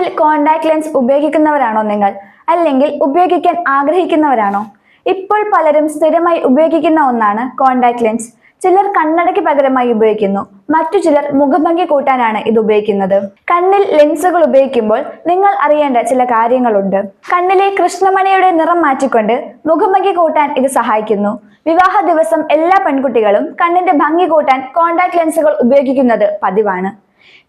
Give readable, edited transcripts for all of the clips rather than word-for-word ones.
കണ്ണിൽ contact lens ഉപയോഗിക്കുന്നവരാണോ നിങ്ങൾ? അല്ലെങ്കിൽ ഉപയോഗിക്കാൻ ആഗ്രഹിക്കുന്നവരാണോ? ഇപ്പോൾ പലരും സ്ഥിരമായി ഉപയോഗിക്കുന്ന ഒന്നാണ് കോണ്ടാക്ട് ലെൻസ്. ചിലർ കണ്ണടയ്ക്ക് പകരമായി ഉപയോഗിക്കുന്നു, മറ്റു ചിലർ മുഖഭംഗി കൂട്ടാനാണ് ഇത് ഉപയോഗിക്കുന്നത്. കണ്ണിൽ ലെൻസുകൾ ഉപയോഗിക്കുമ്പോൾ നിങ്ങൾ അറിയേണ്ട ചില കാര്യങ്ങളുണ്ട്. കണ്ണിലെ കൃഷ്ണമണിയുടെ നിറം മാറ്റിക്കൊണ്ട് മുഖഭംഗി കൂട്ടാൻ ഇത് സഹായിക്കുന്നു. വിവാഹ ദിവസം എല്ലാ പെൺകുട്ടികളും കണ്ണിന്റെ ഭംഗി കൂട്ടാൻ കോണ്ടാക്ട് ലെൻസുകൾ ഉപയോഗിക്കുന്നത് പതിവാണ്.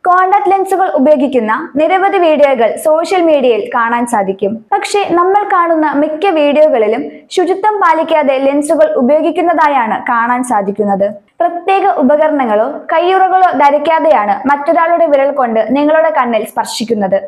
കോണ്ടാക്ട് ലെൻസുകൾ ഉപയോഗിക്കുന്ന നിരവധി വീഡിയോകൾ സോഷ്യൽ മീഡിയയിൽ കാണാൻ സാധിക്കും. പക്ഷേ നമ്മൾ കാണുന്ന മിക്ക വീഡിയോകളിലും ശുചിത്വം പാലിക്കാതെ ലെൻസുകൾ ഉപയോഗിക്കുന്നതായാണ് കാണാൻ സാധിക്കുന്നത്. പ്രത്യേക ഉപകരണങ്ങളോ കയ്യുറകളോ ധരിക്കാതെയാണ് മറ്റൊരാളുടെ വിരൽ കൊണ്ട് നിങ്ങളുടെ കണ്ണിൽ സ്പർശിക്കുന്നത്.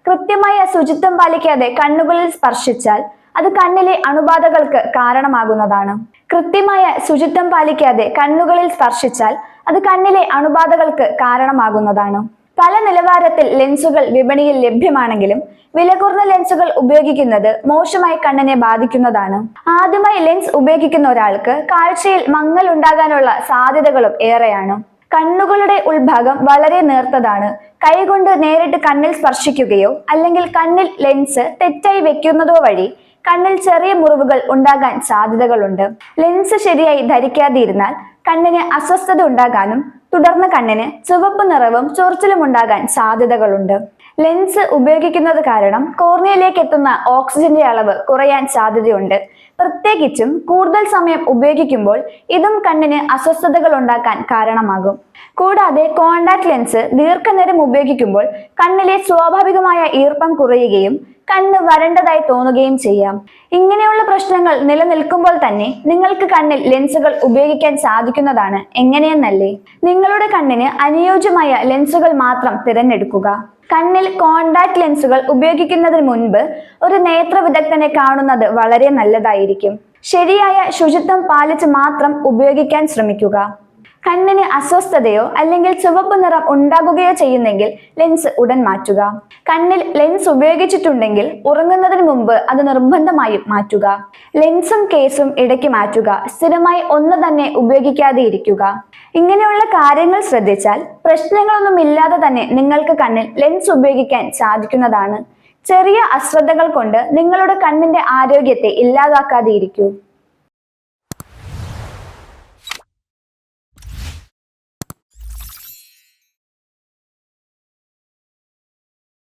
കൃത്യമായ ശുചിത്വം പാലിക്കാതെ കണ്ണുകളിൽ സ്പർശിച്ചാൽ അത് കണ്ണിലെ അണുബാധകൾക്ക് കാരണമാകുന്നതാണ്. കൃത്യമായ ശുചിത്വം പാലിക്കാതെ കണ്ണുകളിൽ സ്പർശിച്ചാൽ അത് കണ്ണിലെ അണുബാധകൾക്ക് കാരണമാകുന്നതാണ്. പല നിലവാരത്തിൽ ലെൻസുകൾ വിപണിയിൽ ലഭ്യമാണെങ്കിലും വില കുറഞ്ഞ ലെൻസുകൾ ഉപയോഗിക്കുന്നത് മോശമായി കണ്ണിനെ ബാധിക്കുന്നതാണ്. ആദ്യമായി ലെൻസ് ഉപയോഗിക്കുന്ന ഒരാൾക്ക് കാഴ്ചയിൽ മങ്ങൽ ഉണ്ടാകാനുള്ള സാധ്യതകളും ഏറെയാണ്. കണ്ണുകളുടെ ഉൾഭാഗം വളരെ നേർത്തതാണ്. കൈകൊണ്ട് നേരിട്ട് കണ്ണിൽ സ്പർശിക്കുകയോ അല്ലെങ്കിൽ കണ്ണിൽ ലെൻസ് തെറ്റായി വെക്കുന്നതോ വഴി കണ്ണിൽ ചെറിയ മുറിവുകൾ ഉണ്ടാകാൻ സാധ്യതകളുണ്ട്. ലെൻസ് ശരിയായി ധരിക്കാതിരുന്നാൽ കണ്ണിന് അസ്വസ്ഥത ഉണ്ടാകാനും തുടർന്ന് കണ്ണിന് ചുവപ്പ് നിറവും ചൊറിച്ചിലും ഉണ്ടാകാൻ സാധ്യതകളുണ്ട്. ലെൻസ് ഉപയോഗിക്കുന്നത് കാരണം കോർണിയയിലേക്ക് എത്തുന്ന ഓക്സിജന്റെ അളവ് കുറയാൻ സാധ്യതയുണ്ട്. പ്രത്യേകിച്ചും കൂടുതൽ സമയം ഉപയോഗിക്കുമ്പോൾ ഇതും കണ്ണിന് അസ്വസ്ഥതകൾ ഉണ്ടാക്കാൻ കാരണമാകും. കൂടാതെ കോണ്ടാക്ട് ലെൻസ് ദീർഘനേരം ഉപയോഗിക്കുമ്പോൾ കണ്ണിലെ സ്വാഭാവികമായ ഈർപ്പം കുറയുകയും കണ്ണ് വരണ്ടതായി തോന്നുകയും ചെയ്യാം. ഇങ്ങനെയുള്ള പ്രശ്നങ്ങൾ നിലനിൽക്കുമ്പോൾ തന്നെ നിങ്ങൾക്ക് കണ്ണിൽ ലെൻസുകൾ ഉപയോഗിക്കാൻ സാധിക്കുന്നതാണ്. എങ്ങനെയെന്നല്ലേ? നിങ്ങളുടെ കണ്ണിന് അനുയോജ്യമായ ലെൻസുകൾ മാത്രം തിരഞ്ഞെടുക്കുക. കണ്ണിൽ കോണ്ടാക്ട് ലെൻസുകൾ ഉപയോഗിക്കുന്നതിന് മുൻപ് ഒരു നേത്ര വിദഗ്ധനെ കാണുന്നത് വളരെ നല്ലതായിരിക്കും. ശരിയായ ശുചിത്വം പാലിച്ച് മാത്രം ഉപയോഗിക്കാൻ ശ്രമിക്കുക. കണ്ണിന് അസ്വസ്ഥതയോ അല്ലെങ്കിൽ ചുവപ്പ് നിറം ഉണ്ടാകുകയോ ചെയ്യുന്നെങ്കിൽ ലെൻസ് ഉടൻ മാറ്റുക. കണ്ണിൽ ലെൻസ് ഉപയോഗിച്ചിട്ടുണ്ടെങ്കിൽ ഉറങ്ങുന്നതിന് മുമ്പ് അത് നിർബന്ധമായും മാറ്റുക. ലെൻസും കേസും ഇടയ്ക്ക് മാറ്റുക. സ്ഥിരമായി ഒന്ന് തന്നെ ഉപയോഗിക്കാതെ ഇരിക്കുക. ഇങ്ങനെയുള്ള കാര്യങ്ങൾ ശ്രദ്ധിച്ചാൽ പ്രശ്നങ്ങളൊന്നും ഇല്ലാതെ തന്നെ നിങ്ങൾക്ക് കണ്ണിൽ ലെൻസ് ഉപയോഗിക്കാൻ സാധിക്കുന്നതാണ്. ചെറിയ അശ്രദ്ധകൾ കൊണ്ട് നിങ്ങളുടെ കണ്ണിന്റെ ആരോഗ്യത്തെ ഇല്ലാതാക്കാതെ ഇരിക്കൂ.